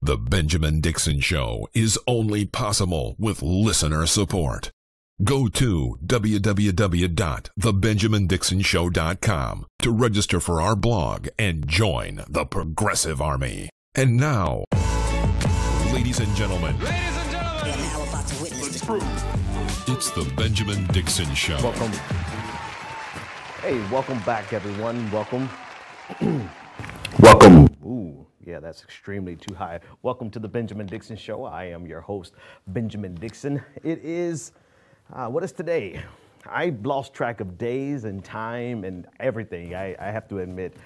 The Benjamin Dixon Show is only possible with listener support. Go to www.thebenjamindixonshow.com to register for our blog and join the Progressive Army. And now, ladies and gentlemen, You're now about to witness the truth. It's the Benjamin Dixon Show. Welcome. Hey, welcome back, everyone. Welcome. Welcome. Ooh, yeah, that's extremely too high. Welcome to the Benjamin Dixon Show. I am your host, Benjamin Dixon. It is, what is today? I lost track of days and time and everything. I have to admit,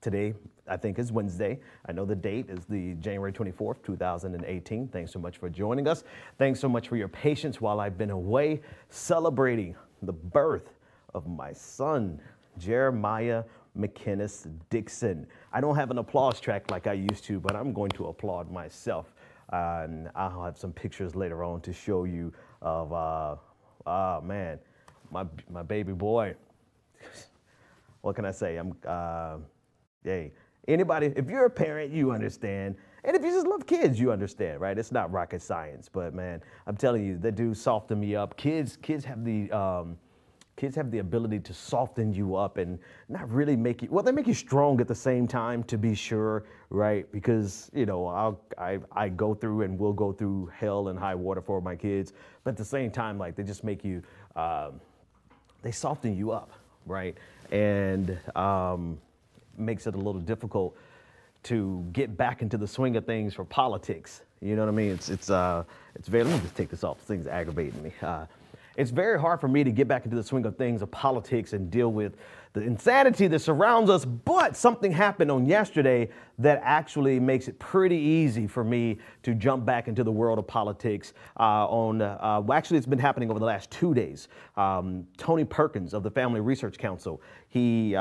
today, I think is Wednesday. I know the date is the January 24th, 2018. Thanks so much for joining us. Thanks so much for your patience while I've been away celebrating the birth of my son, Jeremiah McKinnis Dixon. I don't have an applause track like I used to, but I'm going to applaud myself. And I'll have some pictures later on to show you of, man, my baby boy. What can I say? Hey, anybody, if you're a parent, you understand. And if you just love kids, you understand, right? It's not rocket science, but man, I'm telling you, that dude softened me up. Kids have the ability to soften you up and not really make you, well, they make you strong at the same time, to be sure, right? Because, you know, I go through and will go through hell and high water for my kids, but at the same time, like, they just make you, they soften you up, right? And makes it a little difficult to get back into the swing of things for politics. You know what I mean? It's very, let me just take this off. This thing's aggravating me. It's very hard for me to get back into the swing of things of politics and deal with the insanity that surrounds us, but something happened on yesterday that actually makes it pretty easy for me to jump back into the world of politics. Actually, it's been happening over the last 2 days. Tony Perkins of the Family Research Council, he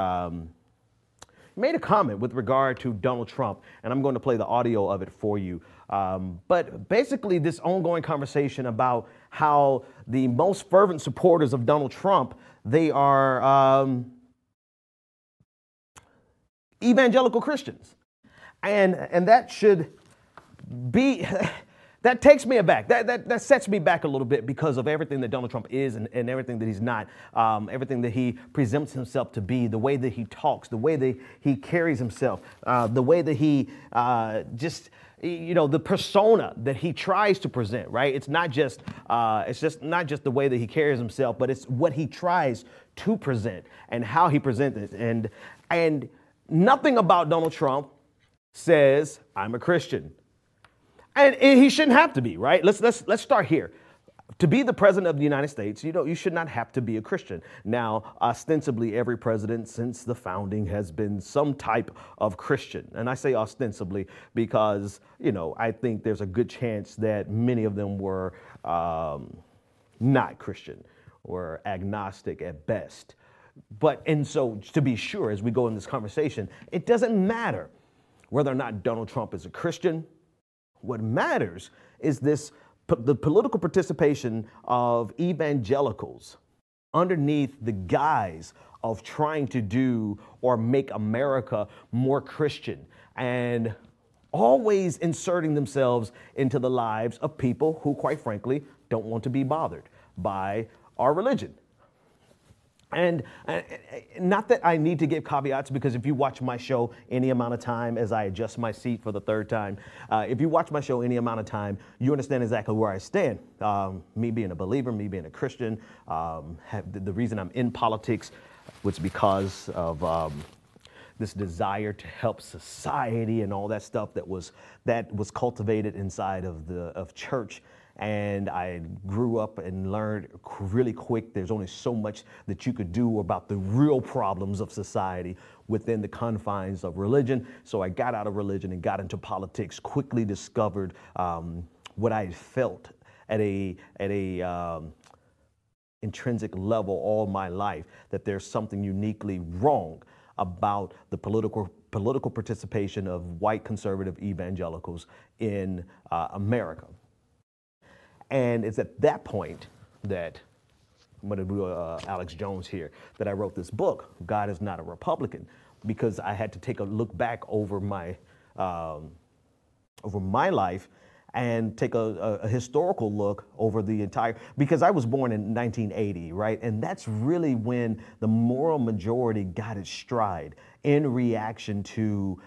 made a comment with regard to Donald Trump, and I'm going to play the audio of it for you. But basically, this ongoing conversation about how the most fervent supporters of Donald Trump, they are evangelical Christians. And that should be, that takes me aback. That sets me back a little bit because of everything that Donald Trump is and everything that he's not, everything that he presents himself to be, the way that he talks, the way that he carries himself, the way that he you know, the persona that he tries to present, right? It's not just not just the way that he carries himself, but it's what he tries to present and how he presents it. And nothing about Donald Trump says, I'm a Christian. And he shouldn't have to be, right? Let's start here. To be the president of the United States, you know, you should not have to be a Christian. Now, ostensibly, every president since the founding has been some type of Christian. And I say ostensibly because, you know, I think there's a good chance that many of them were not Christian or agnostic at best. And so to be sure, as we go in this conversation, it doesn't matter whether or not Donald Trump is a Christian. What matters is the political participation of evangelicals underneath the guise of trying to do or make America more Christian and always inserting themselves into the lives of people who, quite frankly, don't want to be bothered by our religion. And not that I need to give caveats, because if you watch my show any amount of time, as I adjust my seat for the third time, if you watch my show any amount of time, you understand exactly where I stand. Me being a believer, me being a Christian, the reason I'm in politics was because of this desire to help society and all that stuff that was cultivated inside of church. And I grew up and learned really quick there's only so much that you could do about the real problems of society within the confines of religion. So I got out of religion and got into politics, quickly discovered what I had felt at a intrinsic level all my life, that there's something uniquely wrong about the political participation of white conservative evangelicals in America. And it's at that point that, I'm going to do Alex Jones here, that I wrote this book, God is Not a Republican, because I had to take a look back over my over my life and take a historical look over the entire, because I was born in 1980, right? And that's really when the moral majority got its stride in reaction to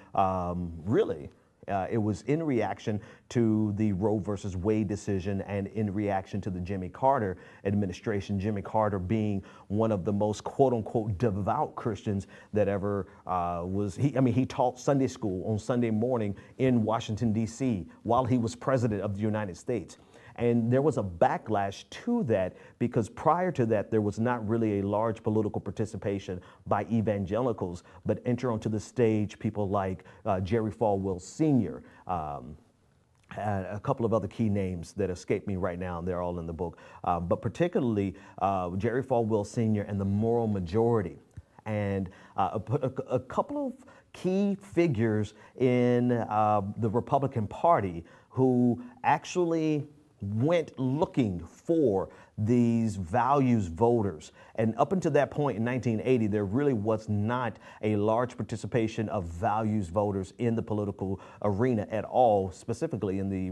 it was in reaction to the Roe versus Wade decision and in reaction to the Jimmy Carter administration, Jimmy Carter being one of the most quote unquote devout Christians that ever was. He taught Sunday school on Sunday morning in Washington, D.C. while he was president of the United States. And there was a backlash to that because prior to that, there was not really a large political participation by evangelicals, but enter onto the stage people like Jerry Falwell Sr., and a couple of other key names that escape me right now, and they're all in the book, but particularly Jerry Falwell Sr. and the moral majority. And a couple of key figures in the Republican Party who actually went looking for these values voters. And up until that point in 1980, there really was not a large participation of values voters in the political arena at all, specifically in the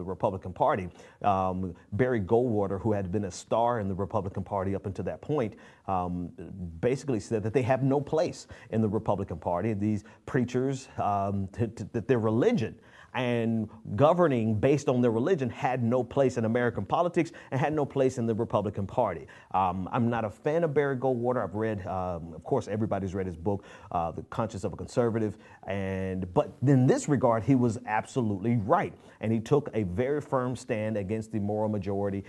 Republican Party. Barry Goldwater, who had been a star in the Republican Party up until that point, basically said that they have no place in the Republican Party. These preachers, that their religion and governing based on their religion had no place in American politics and had no place in the Republican Party. I'm not a fan of Barry Goldwater. I've read, of course, everybody's read his book, The Conscience of a Conservative. But in this regard, he was absolutely right. And he took a very firm stand against the moral majority,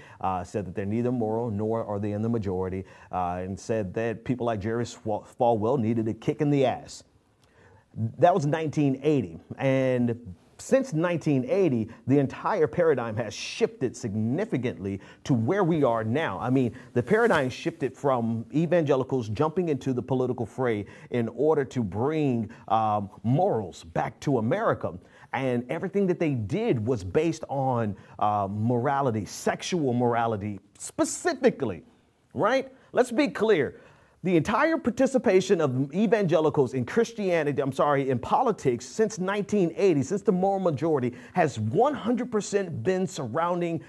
said that they're neither moral nor are they in the majority, and said that people like Jerry Falwell needed a kick in the ass. That was 1980. And since 1980, the entire paradigm has shifted significantly to where we are now. I mean, the paradigm shifted from evangelicals jumping into the political fray in order to bring morals back to America. And everything that they did was based on morality, sexual morality specifically, right? Let's be clear. The entire participation of evangelicals in Christianity, in politics since 1980, since the moral majority, has 100% been surrounding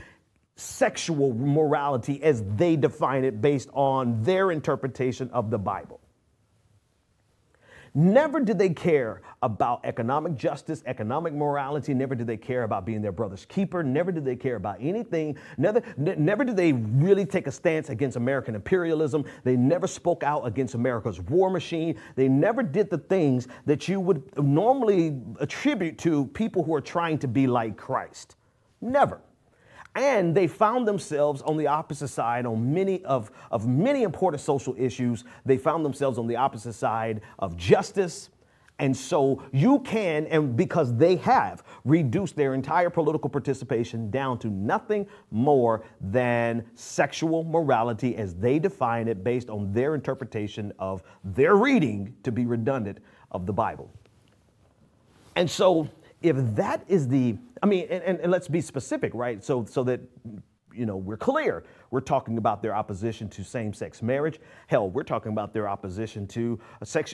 sexual morality as they define it based on their interpretation of the Bible. Never did they care about economic justice, economic morality. Never did they care about being their brother's keeper. Never did they care about anything. Never did they really take a stance against American imperialism. They never spoke out against America's war machine. They never did the things that you would normally attribute to people who are trying to be like Christ. Never. And they found themselves on the opposite side on many important social issues. They found themselves on the opposite side of justice. And so you can, and because they have reduced their entire political participation down to nothing more than sexual morality as they define it based on their interpretation of their reading, to be redundant, of the Bible. And so if that is and let's be specific, right? So that, we're clear. We're talking about their opposition to same-sex marriage. Hell, we're talking about their opposition to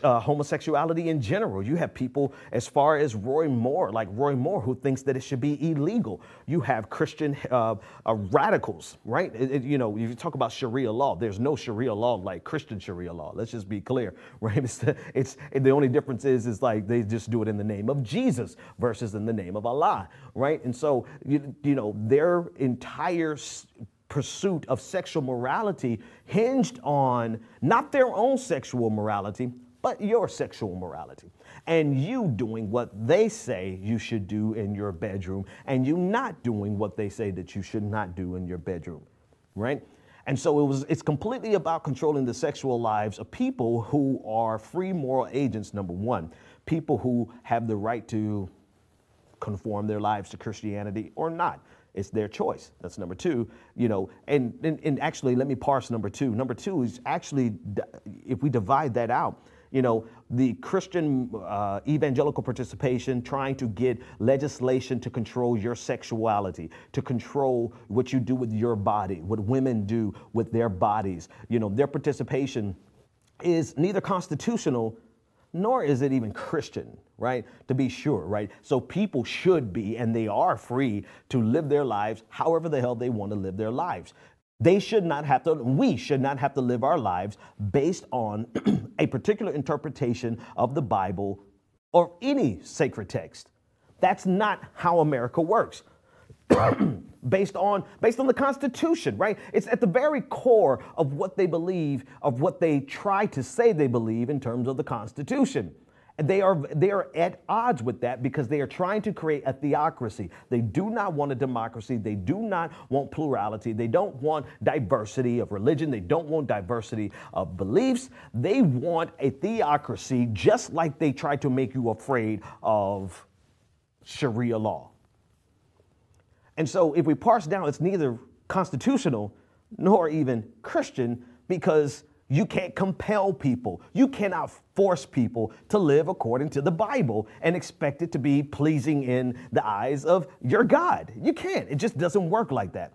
homosexuality in general. You have people as far as Roy Moore, who thinks that it should be illegal. You have Christian radicals, right? You talk about Sharia law. There's no Sharia law like Christian Sharia law. Let's just be clear, right? It's the only difference is like they just do it in the name of Jesus versus in the name of Allah, right? And so, their entire pursuit of sexual morality hinged on not their own sexual morality, but your sexual morality. And you doing what they say you should do in your bedroom, and you not doing what they say that you should not do in your bedroom, right? And so it's completely about controlling the sexual lives of people who are free moral agents, number one, people who have the right to conform their lives to Christianity or not. It's their choice. That's number two, and actually, let me parse number two. Number two is actually, if we divide that out, the Christian evangelical participation trying to get legislation to control your sexuality, to control what you do with your body, what women do with their bodies. Their participation is neither constitutional nor is it even Christian, right? To be sure, right? So people should be, and they are free to live their lives however the hell they want to live their lives. They should not have to, we should not have to live our lives based on a particular interpretation of the Bible or any sacred text. That's not how America works. based on the Constitution, right? It's at the very core of what they believe, of what they try to say they believe in terms of the Constitution. And they are at odds with that because they are trying to create a theocracy. They do not want a democracy. They do not want plurality. They don't want diversity of religion. They don't want diversity of beliefs. They want a theocracy, just like they try to make you afraid of Sharia law. And so if we parse down, it's neither constitutional nor even Christian, because you can't compel people. You cannot force people to live according to the Bible and expect it to be pleasing in the eyes of your God. You can't. It just doesn't work like that.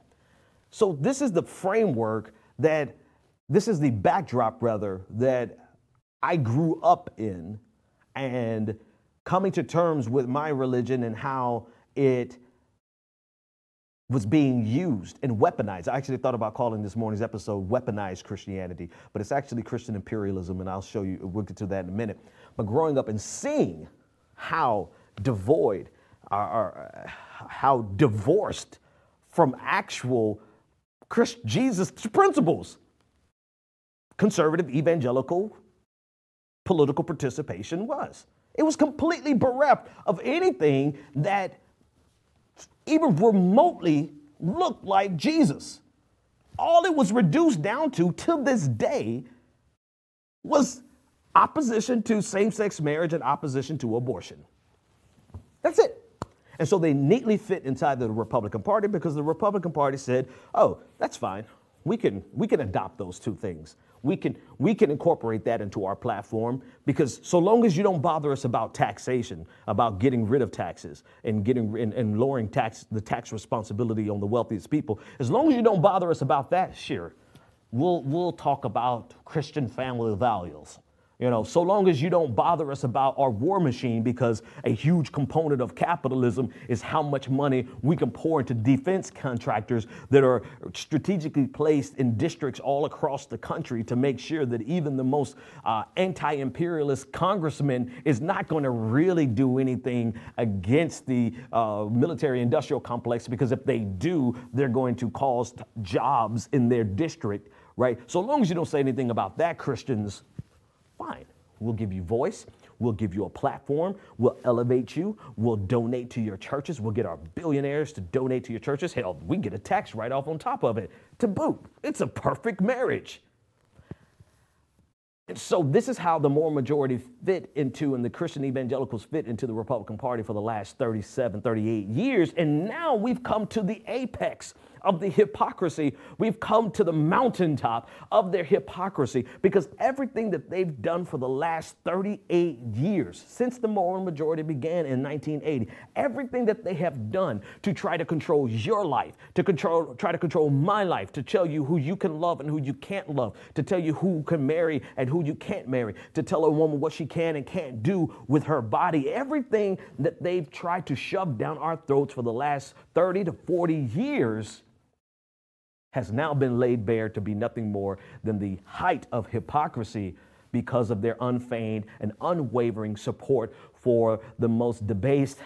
So this is the framework this is the backdrop, rather, that I grew up in, and coming to terms with my religion and how it was being used and weaponized. I actually thought about calling this morning's episode Weaponized Christianity, but it's actually Christian imperialism, and I'll show you, we'll get to that in a minute. But growing up and seeing how devoid, how divorced from actual Jesus principles, conservative evangelical political participation was. It was completely bereft of anything that even remotely looked like Jesus. All it was reduced down to this day was opposition to same-sex marriage and opposition to abortion. That's it. And so they neatly fit inside the Republican Party because the Republican Party said, oh, that's fine. We can adopt those two things. We can incorporate that into our platform, because so long as you don't bother us about taxation, about getting rid of taxes and lowering the tax responsibility on the wealthiest people, as long as you don't bother us about that, sure, we'll talk about Christian family values. You know, so long as you don't bother us about our war machine, because a huge component of capitalism is how much money we can pour into defense contractors that are strategically placed in districts all across the country to make sure that even the most anti-imperialist congressman is not going to really do anything against the military-industrial complex, because if they do, they're going to cause jobs in their district, right? So long as you don't say anything about that, Christians, fine. We'll give you voice. We'll give you a platform. We'll elevate you. We'll donate to your churches. We'll get our billionaires to donate to your churches. Hell, we get a tax write-off on top of it to boot. It's a perfect marriage. And so this is how the moral majority fit into, and the Christian evangelicals fit into the Republican Party for the last 37, 38 years. And now we've come to the apex of the hypocrisy. We've come to the mountaintop of their hypocrisy, because everything that they've done for the last 38 years, since the moral majority began in 1980, everything that they have done to try to control your life, to try to control my life, to tell you who you can love and who you can't love, to tell you who can marry and who you can't marry, to tell a woman what she can and can't do with her body, everything that they've tried to shove down our throats for the last 30 to 40 years has now been laid bare to be nothing more than the height of hypocrisy, because of their unfeigned and unwavering support for the most debased.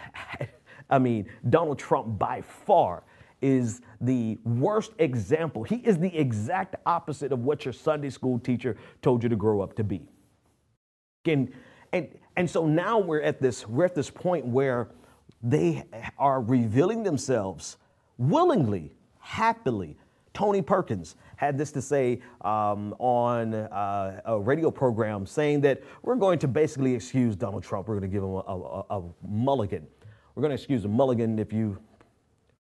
I mean, Donald Trump by far is the worst example. He is the exact opposite of what your Sunday school teacher told you to grow up to be. And so now we're at this point where they are revealing themselves willingly, happily. Tony Perkins had this to say on a radio program, saying that we're going to basically excuse Donald Trump. We're going to give him a mulligan. We're going to excuse a mulligan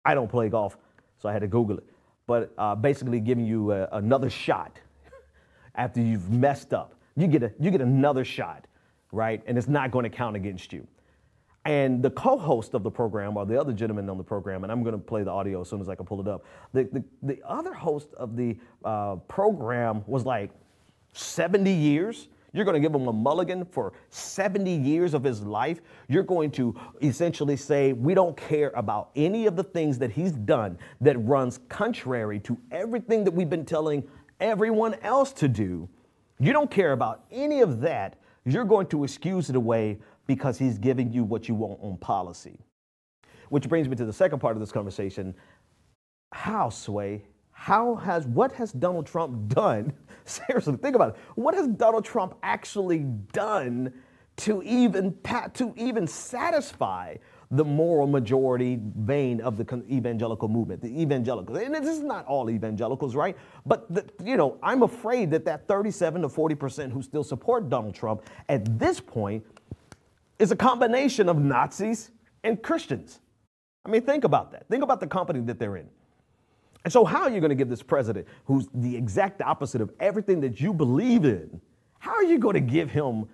I don't play golf, so I had to Google it. But basically giving you another shot after you've messed up. You get another shot, right? And it's not going to count against you. And the co-host of the program, or the other gentleman on the program, and I'm going to play the audio as soon as I can pull it up. The other host of the program was like 70 years. You're going to give him a mulligan for 70 years of his life. You're going to essentially say, we don't care about any of the things that he's done that runs contrary to everything that we've been telling everyone else to do. You don't care about any of that. You're going to excuse it away because he's giving you what you want on policy. Which brings me to the second part of this conversation. How, Sway? What has Donald Trump done? Seriously, think about it. What has Donald Trump actually done to even satisfy the moral majority vein of the evangelical movement, the evangelicals? And this is not all evangelicals, right? But, I'm afraid that 37 to 40% who still support Donald Trump at this point is a combination of Nazis and Christians. I mean, think about that. Think about the company that they're in. And so how are you going to give this president, who's the exact opposite of everything that you believe in, how are you going to give him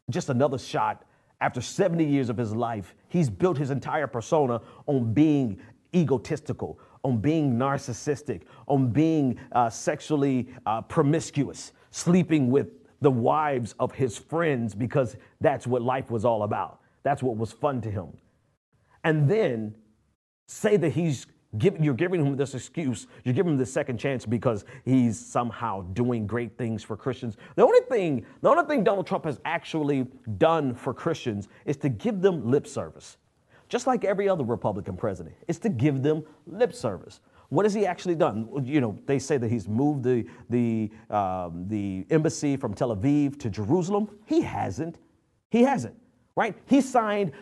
just another shot after 70 years of his life? He's built his entire persona on being egotistical, on being narcissistic, on being sexually promiscuous, sleeping with the wives of his friends because that's what life was all about. That's what was fun to him. And then say that you're giving him this excuse, you're giving him this second chance because he's somehow doing great things for Christians. The only thing Donald Trump has actually done for Christians is to give them lip service. Just like every other Republican president, is to give them lip service. What has he actually done? They say that he's moved the embassy from Tel Aviv to Jerusalem. He hasn't. Right?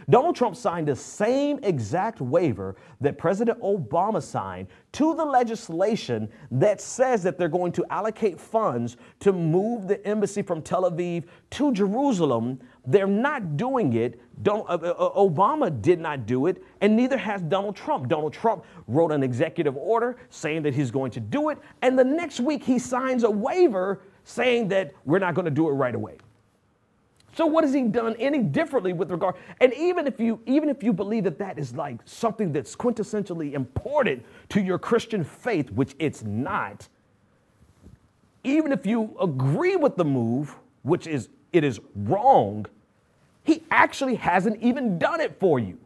Donald Trump signed the same exact waiver that President Obama signed to the legislation that says that they're going to allocate funds to move the embassy from Tel Aviv to Jerusalem. They're not doing it. Obama did not do it, and neither has Donald Trump. Donald Trump wrote an executive order saying that he's going to do it, and the next week he signs a waiver saying that we're not going to do it right away. So what has he done any differently with regard? And even if you believe that is like something that's quintessentially important to your Christian faith, which it's not, even if you agree with the move, which it is wrong, he actually hasn't even done it for you.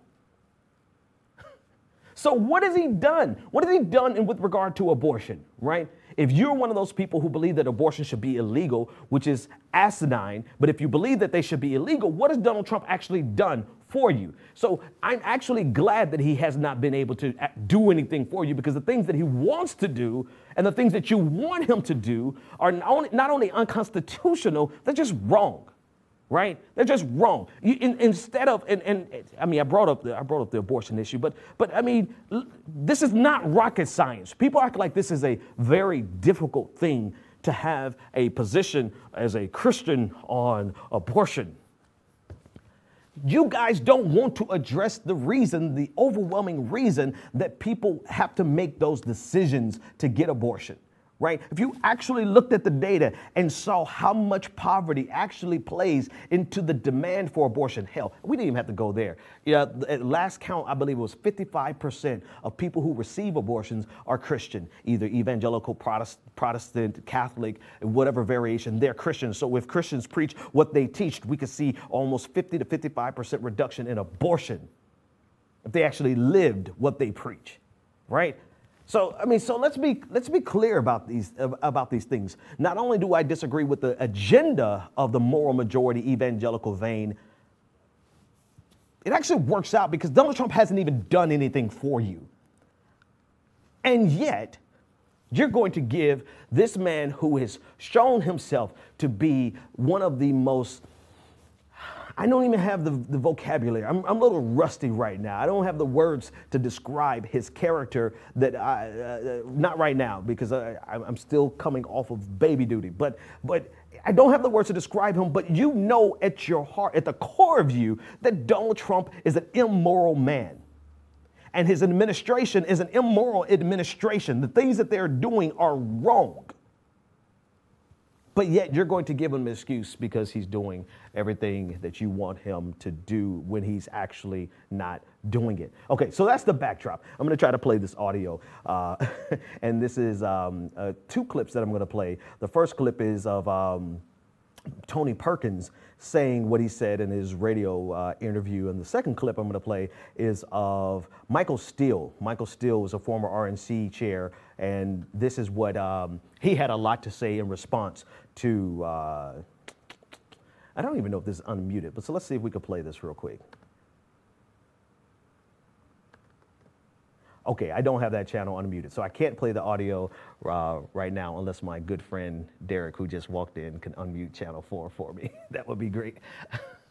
So what has he done? What has he done with regard to abortion, right? If you're one of those people who believe that abortion should be illegal, which is asinine, but if you believe that they should be illegal, what has Donald Trump actually done for you? So I'm actually glad that he has not been able to do anything for you, because the things that he wants to do and the things that you want him to do are not only unconstitutional, they're just wrong. Right? They're just wrong. Instead of, I mean, I brought up the abortion issue, but I mean, this is not rocket science. People act like this is a very difficult thing to have a position as a Christian on abortion. You guys don't want to address the overwhelming reason that people have to make those decisions to get abortion. Right? If you actually looked at the data and saw how much poverty actually plays into the demand for abortion, hell, we didn't even have to go there. At last count, I believe it was 55% of people who receive abortions are Christian, either evangelical, Protestant, Catholic, whatever variation, they're Christians. So if Christians preach what they teach, we could see almost 50 to 55% reduction in abortion if they actually lived what they preach, right? So, I mean, let's be clear about these things. Not only do I disagree with the agenda of the moral majority evangelical vein, it actually works out because Donald Trump hasn't even done anything for you. And yet, you're going to give this man who has shown himself to be one of the most, I don't even have the vocabulary. I'm a little rusty right now. I don't have the words to describe his character not right now, because I'm still coming off of baby duty. But I don't have the words to describe him, but you know at your heart, at the core of you, that Donald Trump is an immoral man. And his administration is an immoral administration. The things that they're doing are wrong. But yet you're going to give him an excuse because he's doing everything that you want him to do when he's actually not doing it. Okay, so that's the backdrop. I'm going to try to play this audio. And this is two clips that I'm going to play. The first clip is of Tony Perkins saying what he said in his radio interview. And the second clip I'm going to play is of Michael Steele. Michael Steele was a former RNC chair, and this is what he had a lot to say in response to, I don't even know if this is unmuted, but so let's see if we can play this real quick. Okay, I don't have that channel unmuted, so I can't play the audio right now unless my good friend Derek, who just walked in, can unmute channel 4 for me. That would be great.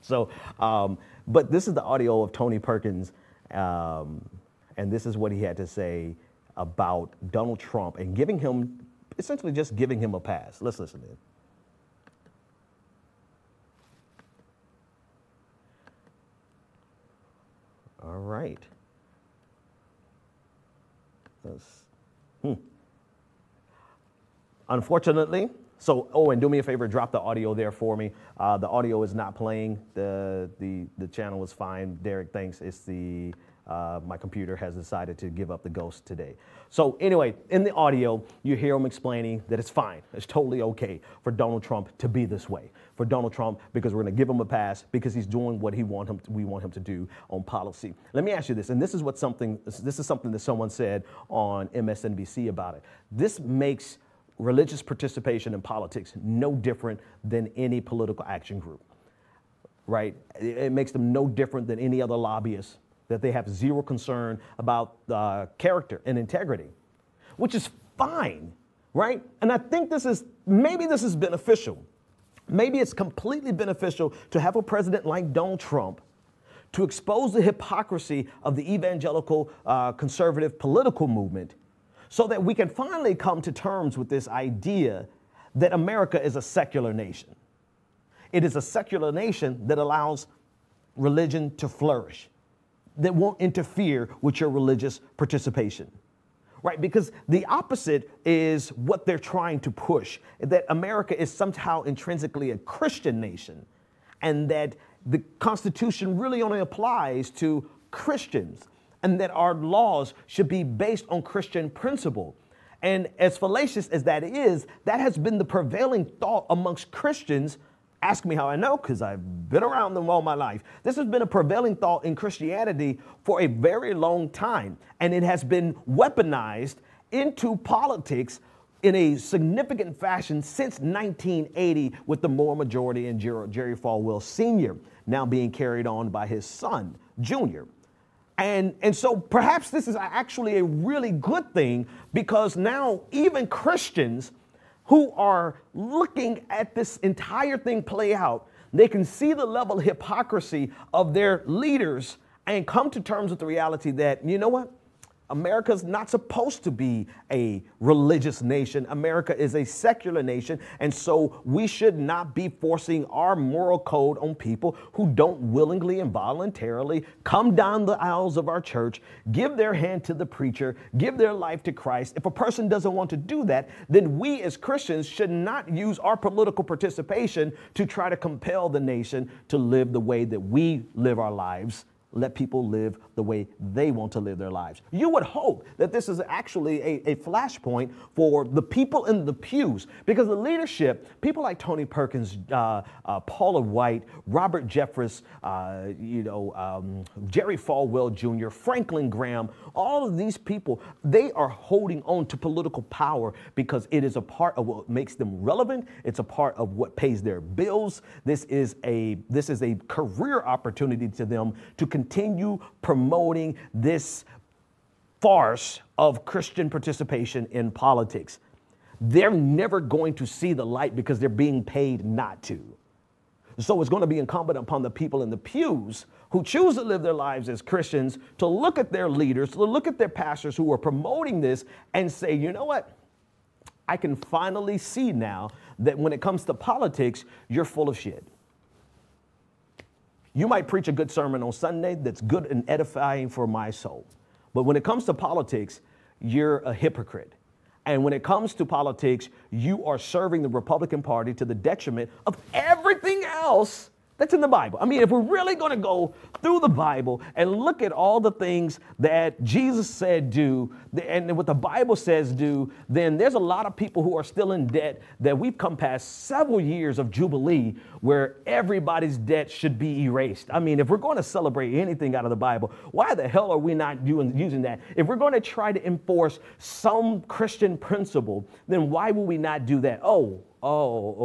So, but this is the audio of Tony Perkins, and this is what he had to say about Donald Trump and giving him, essentially just giving him a pass. Let's listen in. All right. Unfortunately, so, oh, and do me a favor, drop the audio there for me. The audio is not playing. The channel is fine. Derek, thanks. It's the, my computer has decided to give up the ghost today. So anyway, in the audio, you hear him explaining that it's fine. It's totally okay for Donald Trump to be this way. For Donald Trump, because we're going to give him a pass because he's doing what we want him to do on policy. Let me ask you this, and this is something that someone said on MSNBC about it. This makes religious participation in politics no different than any political action group, right? It makes them no different than any other lobbyists, that they have zero concern about character and integrity, which is fine, right? And I think maybe this is beneficial. Maybe it's completely beneficial to have a president like Donald Trump to expose the hypocrisy of the evangelical conservative political movement so that we can finally come to terms with this idea that America is a secular nation. It is a secular nation that allows religion to flourish, that won't interfere with your religious participation, right? Because the opposite is what they're trying to push, that America is somehow intrinsically a Christian nation, and that the Constitution really only applies to Christians, and that our laws should be based on Christian principle. And as fallacious as that is, that has been the prevailing thought amongst Christians. Ask me how I know, because I've been around them all my life. This has been a prevailing thought in Christianity for a very long time, and it has been weaponized into politics in a significant fashion since 1980 with the Moore majority and Jerry Falwell Sr., now being carried on by his son, Jr. And so perhaps this is actually a really good thing, because now even Christians who are looking at this entire thing play out, they can see the level of hypocrisy of their leaders and come to terms with the reality that, you know what? America's not supposed to be a religious nation. America is a secular nation, and so we should not be forcing our moral code on people who don't willingly and voluntarily come down the aisles of our church, give their hand to the preacher, give their life to Christ. If a person doesn't want to do that, then we as Christians should not use our political participation to try to compel the nation to live the way that we live our lives. Let people live the way they want to live their lives. You would hope that this is actually a flashpoint for the people in the pews, because the leadership, people like Tony Perkins, Paula White, Robert Jeffress, Jerry Falwell Jr., Franklin Graham, all of these people, they are holding on to political power because it is a part of what makes them relevant. It's a part of what pays their bills. This is a career opportunity to them to continue promoting this farce of Christian participation in politics. They're never going to see the light because they're being paid not to. So it's going to be incumbent upon the people in the pews who choose to live their lives as Christians to look at their leaders, to look at their pastors who are promoting this and say, you know what? I can finally see now that when it comes to politics, you're full of shit. You might preach a good sermon on Sunday that's good and edifying for my soul. But when it comes to politics, you're a hypocrite. And when it comes to politics, you are serving the Republican Party to the detriment of everything else That's in the Bible. I mean, if we're really going to go through the Bible and look at all the things that Jesus said do and what the Bible says do, then there's a lot of people who are still in debt that we've come past several years of Jubilee where everybody's debt should be erased. I mean, if we're going to celebrate anything out of the Bible, why the hell are we not using that? If we're going to try to enforce some Christian principle, then why will we not do that?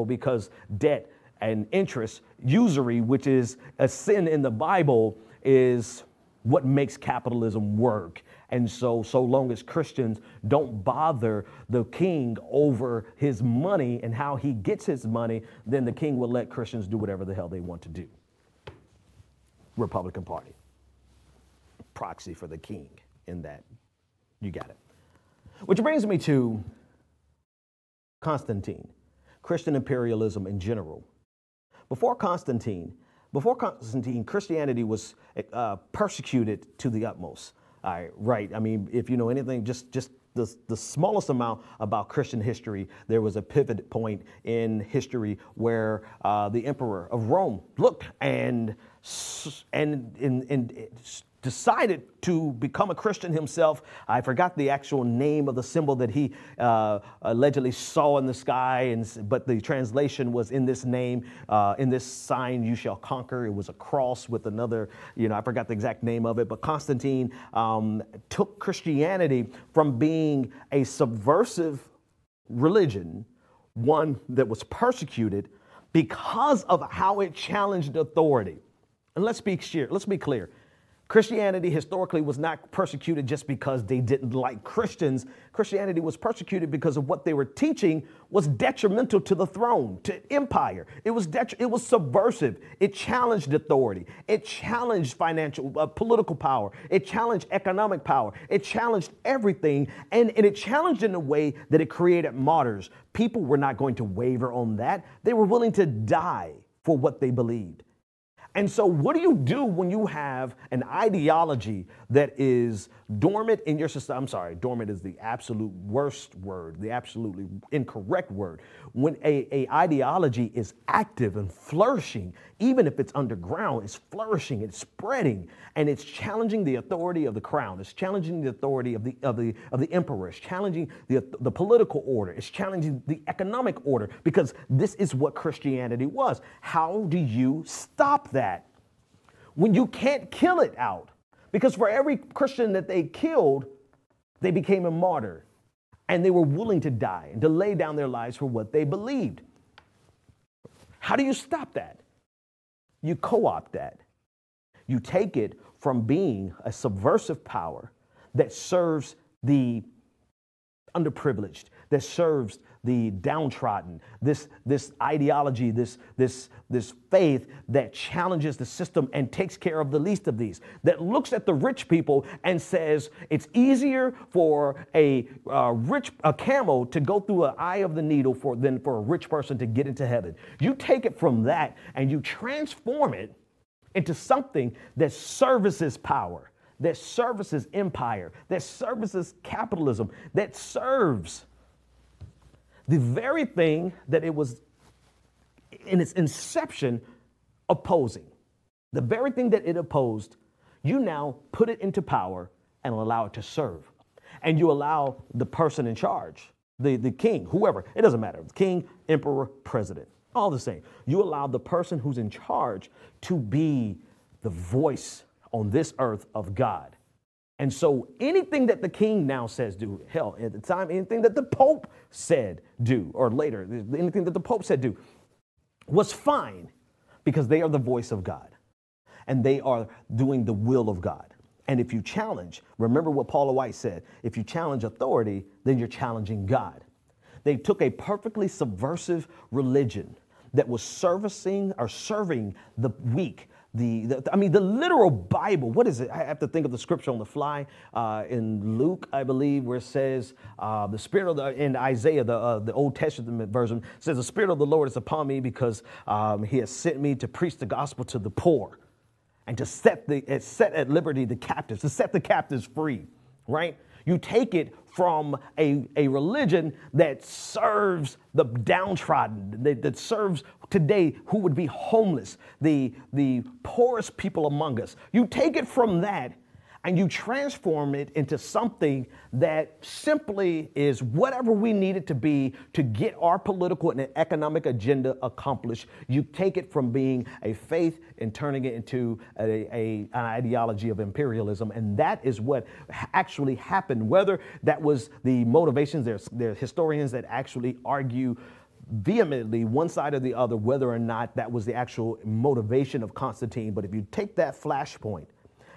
Because debt and interest, usury, which is a sin in the Bible, is what makes capitalism work. And so long as Christians don't bother the king over his money and how he gets his money, then the king will let Christians do whatever the hell they want to do. Republican Party. Proxy for the king in that. You got it. Which brings me to Constantine, Christian imperialism in general. Before Constantine, Christianity was persecuted to the utmost. All right, right. I mean, if you know anything, just the smallest amount about Christian history, there was a pivot point in history where the emperor of Rome looked and decided to become a Christian himself. I forgot the actual name of the symbol that he allegedly saw in the sky, but the translation was in this name, in this sign you shall conquer. It was a cross with another, I forgot the exact name of it, but Constantine took Christianity from being a subversive religion, one that was persecuted because of how it challenged authority. And let's be clear. Christianity historically was not persecuted just because they didn't like Christians. Christianity was persecuted because of what they were teaching was detrimental to the throne, to empire. It was subversive. It challenged authority. It challenged financial, political power. It challenged economic power. It challenged everything. And it challenged in a way that it created martyrs. People were not going to waver on that. They were willing to die for what they believed. And so what do you do when you have an ideology that is dormant in your society? I'm sorry, dormant is the absolute worst word, the absolutely incorrect word. When a ideology is active and flourishing, even if it's underground, it's flourishing, it's spreading, and it's challenging the authority of the crown. It's challenging the authority of the emperor. It's challenging the political order. It's challenging the economic order, because this is what Christianity was. How do you stop that when you can't kill it out? Because for every Christian that they killed, they became a martyr, and they were willing to die and to lay down their lives for what they believed. How do you stop that? You co-opt that. You take it from being a subversive power that serves the underprivileged, that serves the downtrodden, this ideology, this faith that challenges the system and takes care of the least of these, that looks at the rich people and says it's easier for a camel to go through an eye of the needle than for a rich person to get into heaven. You take it from that and you transform it into something that services power, that services empire, that services capitalism, that serves the very thing that it was in its inception opposing. The very thing that it opposed, you now put it into power and allow it to serve. And you allow the person in charge, the king, whoever, it doesn't matter, king, emperor, president, all the same. You allow the person who's in charge to be the voice on this earth of God. And so anything that the king now says do, hell, at the time, anything that the Pope said do, or later, anything that the Pope said do, was fine, because they are the voice of God and they are doing the will of God. And if you challenge, remember what Paula White said, if you challenge authority, then you're challenging God. They took a perfectly subversive religion that was serving the weak, the literal Bible. What is it? I have to think of the scripture on the fly. In Luke, I believe, where it says, the Spirit of in Isaiah, the Old Testament version, says, the Spirit of the Lord is upon me because he has sent me to preach the gospel to the poor and to set at liberty the captives, to set the captives free, right? You take it from a religion that serves the downtrodden, that serves today who would be homeless, the poorest people among us. You take it from that and you transform it into something that simply is whatever we need it to be to get our political and economic agenda accomplished. You take it from being a faith and turning it into an ideology of imperialism. And that is what actually happened. Whether that was the motivations, there are historians that actually argue vehemently one side or the other whether or not that was the actual motivation of Constantine. But if you take that flashpoint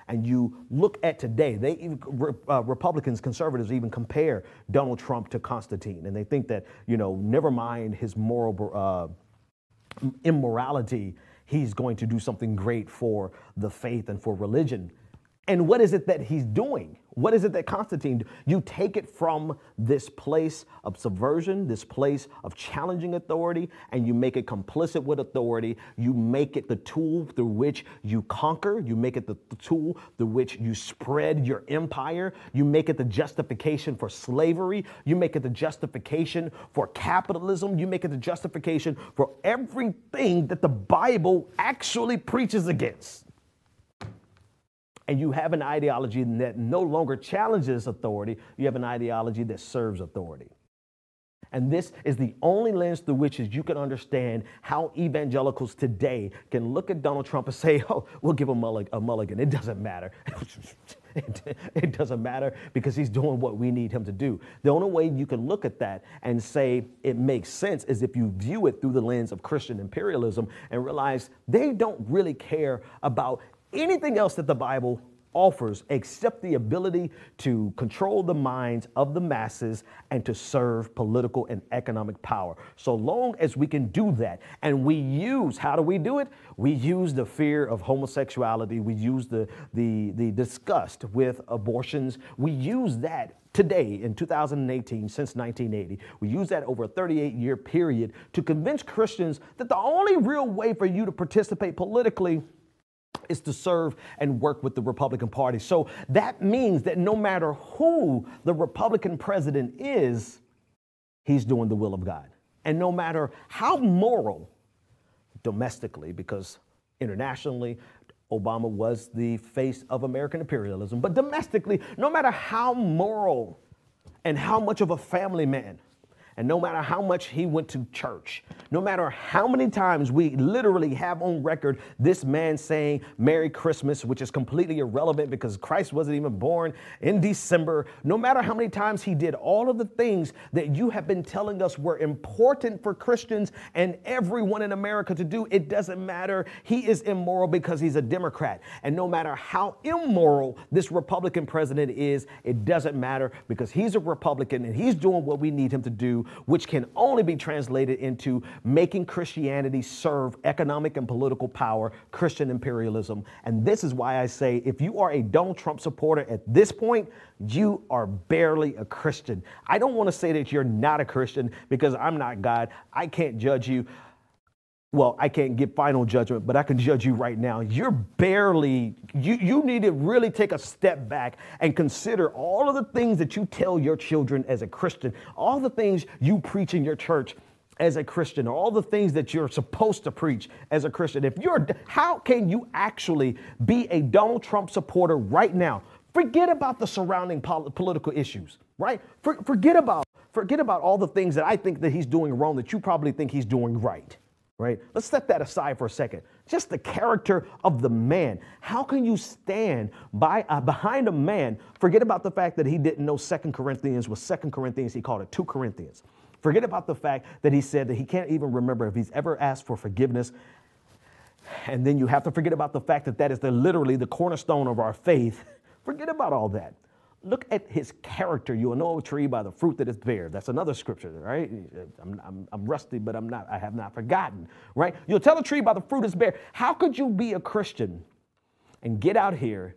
and you look at today, Republicans, conservatives even compare Donald Trump to Constantine. And they think that, never mind his moral immorality, he's going to do something great for the faith and for religion. And what is it that he's doing? What is it that Constantine, you take it from this place of subversion, this place of challenging authority, and you make it complicit with authority. You make it the tool through which you conquer. You make it the tool through which you spread your empire. You make it the justification for slavery. You make it the justification for capitalism. You make it the justification for everything that the Bible actually preaches against. And you have an ideology that no longer challenges authority. You have an ideology that serves authority. And this is the only lens through which you can understand how evangelicals today can look at Donald Trump and say, oh, we'll give him a mulligan. It doesn't matter. It doesn't matter because he's doing what we need him to do. The only way you can look at that and say it makes sense is if you view it through the lens of Christian imperialism and realize they don't really care about anything else that the Bible offers except the ability to control the minds of the masses and to serve political and economic power. So long as we can do that, and we use, how do we do it? We use the fear of homosexuality. We use the disgust with abortions. We use that today in 2018, since 1980, we use that over a 38-year period to convince Christians that the only real way for you to participate politically is to serve and work with the Republican Party. So that means that no matter who the Republican president is, he's doing the will of God. And no matter how moral domestically, because internationally, Obama was the face of American imperialism, but domestically, no matter how moral and how much of a family man, and no matter how much he went to church, no matter how many times we literally have on record this man saying Merry Christmas, which is completely irrelevant because Christ wasn't even born in December, no matter how many times he did all of the things that you have been telling us were important for Christians and everyone in America to do, it doesn't matter. He is immoral because he's a Democrat. And no matter how immoral this Republican president is, it doesn't matter because he's a Republican and he's doing what we need him to do, which can only be translated into making Christianity serve economic and political power, Christian imperialism. And this is why I say, if you are a Donald Trump supporter at this point, you are barely a Christian. I don't want to say that you're not a Christian because I'm not God. I can't judge you. Well, I can't give final judgment, but I can judge you right now. You're barely, you need to really take a step back and consider all of the things that you tell your children as a Christian, all the things you preach in your church as a Christian, all the things that you're supposed to preach as a Christian. How can you actually be a Donald Trump supporter right now? Forget about the surrounding political issues, right? Forget about all the things that I think that he's doing wrong that you probably think he's doing right. Right? Let's set that aside for a second. Just the character of the man. How can you stand behind a man? Forget about the fact that he didn't know 2 Corinthians was 2 Corinthians. He called it 2 Corinthians. Forget about the fact that he said that he can't even remember if he's ever asked for forgiveness. And then you have to forget about the fact that that is literally the cornerstone of our faith. Forget about all that. Look at his character. You will know a tree by the fruit that it bears. That's another scripture, right? I'm rusty, but I have not forgotten, right? You'll tell a tree by the fruit it bears. How could you be a Christian and get out here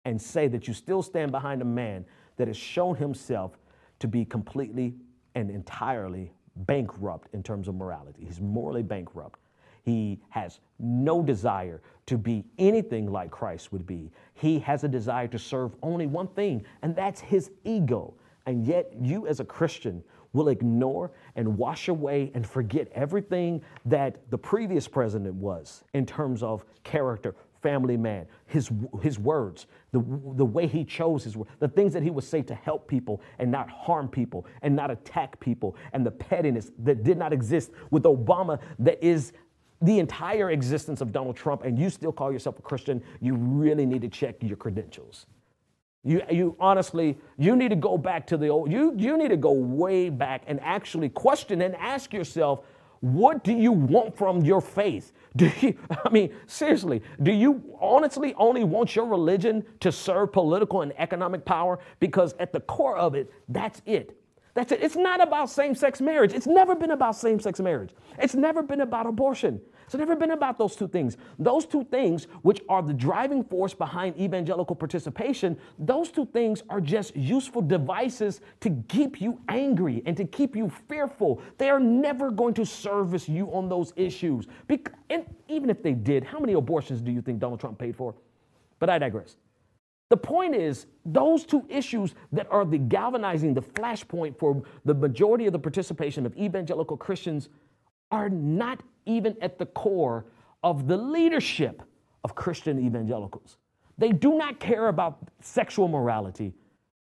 and say that you still stand behind a man that has shown himself to be completely and entirely bankrupt in terms of morality? He's morally bankrupt. He has no desire to be anything like Christ would be. He has a desire to serve only one thing, and that's his ego. And yet you as a Christian will ignore and wash away and forget everything that the previous president was in terms of character, family man, his words, the way he chose his words, the things that he would say to help people and not harm people and not attack people, and the pettiness that did not exist with Obama, that is the entire existence of Donald Trump, and you still call yourself a Christian. You really need to check your credentials. You honestly, you need to go back to the old, you need to go way back and actually question and ask yourself, what do you want from your faith? Seriously, do you honestly only want your religion to serve political and economic power? Because at the core of it, that's it. That's it. It's not about same-sex marriage. It's never been about same-sex marriage. It's never been about abortion. It's never been about those two things. Those two things, which are the driving force behind evangelical participation, those two things are just useful devices to keep you angry and to keep you fearful. They are never going to service you on those issues. And even if they did, how many abortions do you think Donald Trump paid for? But I digress. The point is, those two issues that are the galvanizing, the flashpoint for the majority of the participation of evangelical Christians are not even at the core of the leadership of Christian evangelicals. They do not care about sexual morality.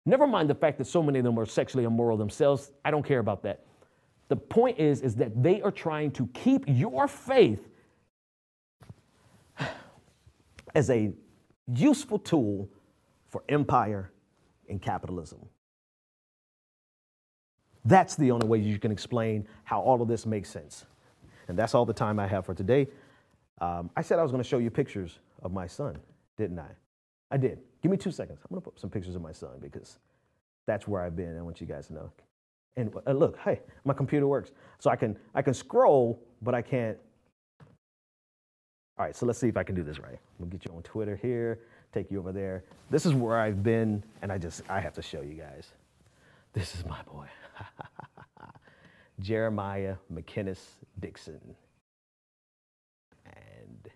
Never mind the fact that so many of them are sexually immoral themselves. I don't care about that. The point is that they are trying to keep your faith as a useful tool for empire and capitalism. That's the only way you can explain how all of this makes sense. And that's all the time I have for today. I said I was going to show you pictures of my son, didn't I? I did. Give me 2 seconds. I'm going to put some pictures of my son because that's where I've been. I want you guys to know. And look, hey, my computer works. So I can scroll, but I can't. All right, so let's see if I can do this right. We'll get you on Twitter here, take you over there. This is where I've been, and I have to show you guys. This is my boy. Jeremiah McKinnis Dixon. And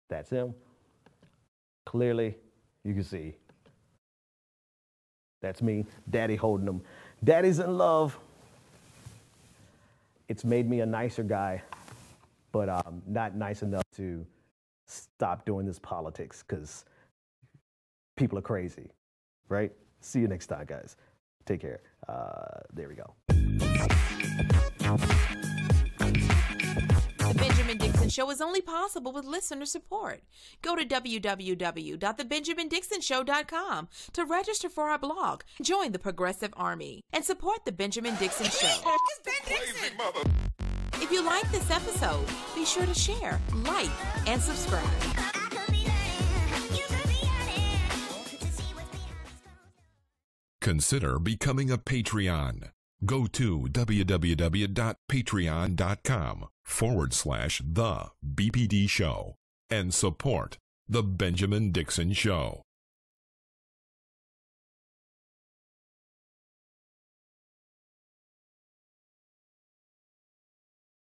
that's him. Clearly, you can see. That's me, Daddy holding him. Daddy's in love. It's made me a nicer guy, but not nice enough to stop doing this politics because people are crazy, right? See you next time, guys. Take care. There we go. The Benjamin Dixon Show is only possible with listener support. Go to www.thebenjamindixonshow.com to register for our blog, join the Progressive Army, and support The Benjamin Dixon Show. It's Ben Dixon! If you like this episode, be sure to share, like, and subscribe. Consider becoming a Patreon. Go to www.patreon.com/The BPD Show and support The Benjamin Dixon Show.